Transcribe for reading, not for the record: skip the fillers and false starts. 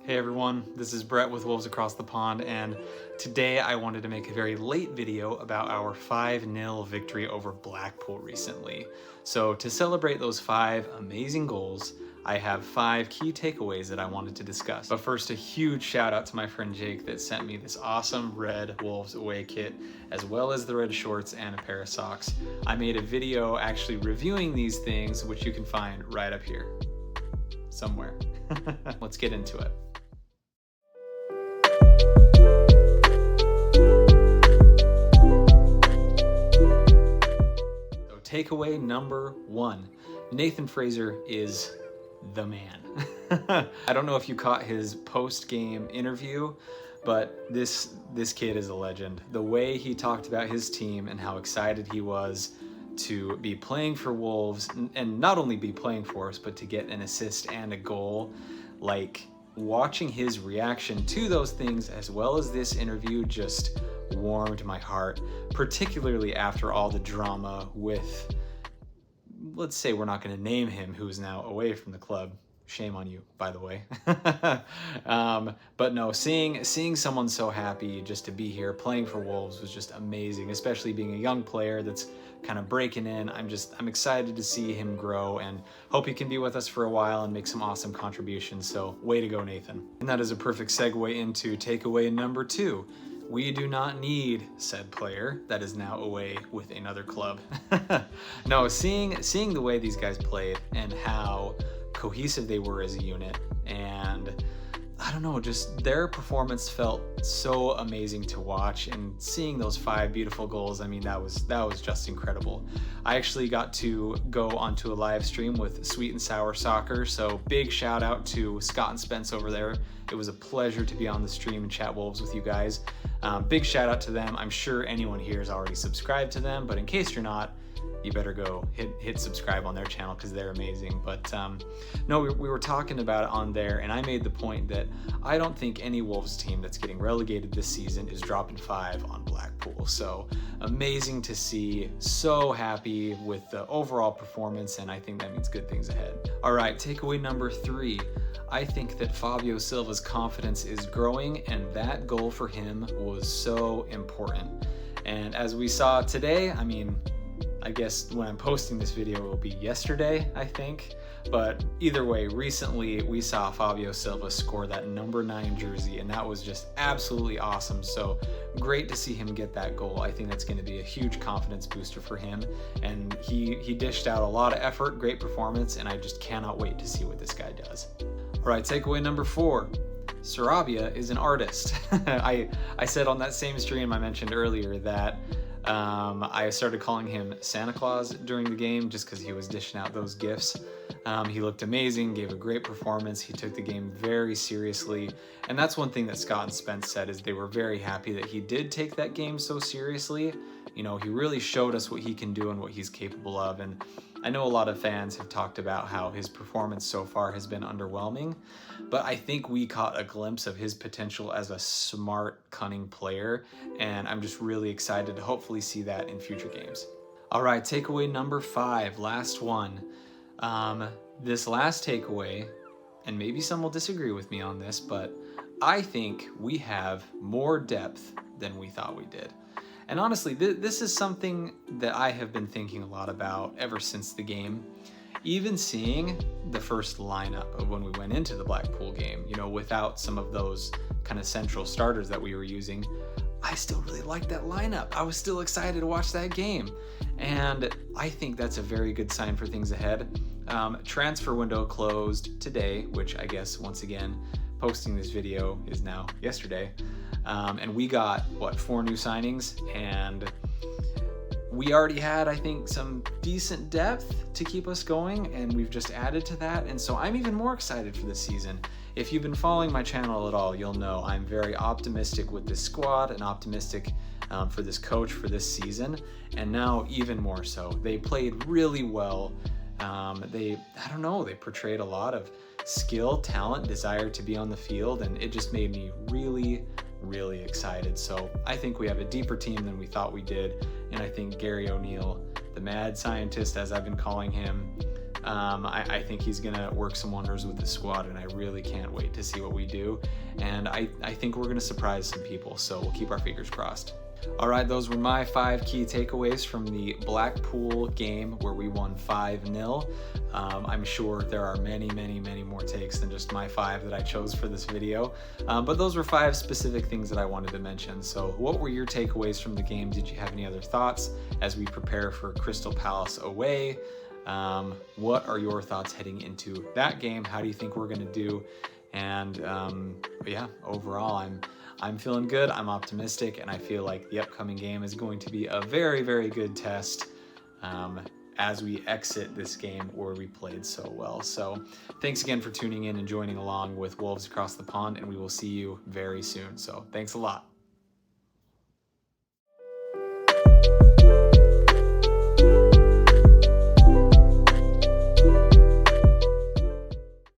Hey everyone, this is Brett with Wolves Across the Pond, and today I wanted to make a very late video about our 5-0 victory over Blackpool recently. So to celebrate those 5 amazing goals, I have 5 key takeaways that I wanted to discuss. But first, a huge shout out to my friend Jake that sent me this awesome red Wolves away kit, as well as the red shorts and a pair of socks. I made a video actually reviewing these things, which you can find right up here, somewhere. Let's get into it. Takeaway number 1, Nathan Fraser is the man. I don't know if you caught his post-game interview, but this kid is a legend. The way he talked about his team and how excited he was to be playing for Wolves, and not only be playing for us, but to get an assist and a goal, like watching his reaction to those things as well as this interview just warmed my heart, particularly after all the drama with, let's say we're not going to name him, who is now away from the club. Shame on you, by the way. But no, seeing someone so happy just to be here playing for Wolves was just amazing, especially being a young player that's kind of breaking in. I'm excited to see him grow and hope he can be with us for a while and make some awesome contributions. So way to go, Nathan. And that is a perfect segue into takeaway number 2. We do not need said player that is now away with another club. No, seeing the way these guys played and how cohesive they were as a unit, and I don't know, just their performance felt so amazing to watch, and seeing those 5 beautiful goals, I mean, that was just incredible. I actually got to go onto a live stream with Sweet and Sour Soccer, so big shout out to Scott and Spence over there. It was a pleasure to be on the stream and chat Wolves with you guys. Big shout out to them. I'm sure anyone here is already subscribed to them, but in case you're not, you better go hit subscribe on their channel because they're amazing. But no, we were talking about it on there, and I made the point that I don't think any Wolves team that's getting relegated this season is dropping 5 on Blackpool. So amazing to see, so happy with the overall performance, and I think that means good things ahead. All right, takeaway number 3. I think that Fabio Silva's confidence is growing, and that goal for him was so important. And as we saw today, I mean, I guess when I'm posting this video, it will be yesterday, I think. But either way, recently we saw Fabio Silva score that number 9 jersey, and that was just absolutely awesome. So great to see him get that goal. I think that's going to be a huge confidence booster for him. And he dished out a lot of effort, great performance, and I just cannot wait to see what this guy does. All right, takeaway number 4. Sarabia is an artist. I said on that same stream I mentioned earlier that I started calling him Santa Claus during the game just because he was dishing out those gifts. He looked amazing, gave a great performance. He took the game very seriously. And that's one thing that Scott and Spence said, is they were very happy that he did take that game so seriously. You know, he really showed us what he can do and what he's capable of. And I know a lot of fans have talked about how his performance so far has been underwhelming, but I think we caught a glimpse of his potential as a smart, cunning player, and I'm just really excited to hopefully see that in future games. All right, takeaway number 5, last one. This last takeaway, and maybe some will disagree with me on this, but I think we have more depth than we thought we did. And honestly, this is something that I have been thinking a lot about ever since the game. Even seeing the first lineup of when we went into the Blackpool game, you know, without some of those kind of central starters that we were using, I still really liked that lineup. I was still excited to watch that game. And I think that's a very good sign for things ahead. Transfer window closed today, which I guess, once again, posting this video is now yesterday. And we got, 4 new signings, and we already had, I think, some decent depth to keep us going, and we've just added to that. And so I'm even more excited for this season. If you've been following my channel at all, you'll know I'm very optimistic with this squad and optimistic for this coach for this season, and now even more so. They played really well. They portrayed a lot of skill, talent, desire to be on the field, and it just made me really excited. So I think we have a deeper team than we thought we did, and I think Gary O'Neill, the mad scientist as I've been calling him, I think he's gonna work some wonders with the squad, and I really can't wait to see what we do. And I think we're gonna surprise some people, so we'll keep our fingers crossed. All right, those were my 5 key takeaways from the Blackpool game where we won 5-0. I'm sure there are many more takes than just my 5 that I chose for this video, but those were 5 specific things that I wanted to mention. So what were your takeaways from the game? Did you have any other thoughts as we prepare for Crystal Palace away? What are your thoughts heading into that game? How do you think we're gonna do? And yeah, overall, I'm feeling good, I'm optimistic, and I feel like the upcoming game is going to be a very good test as we exit this game where we played so well. So thanks again for tuning in and joining along with Wolves Across the Pond, and we will see you very soon. So thanks a lot.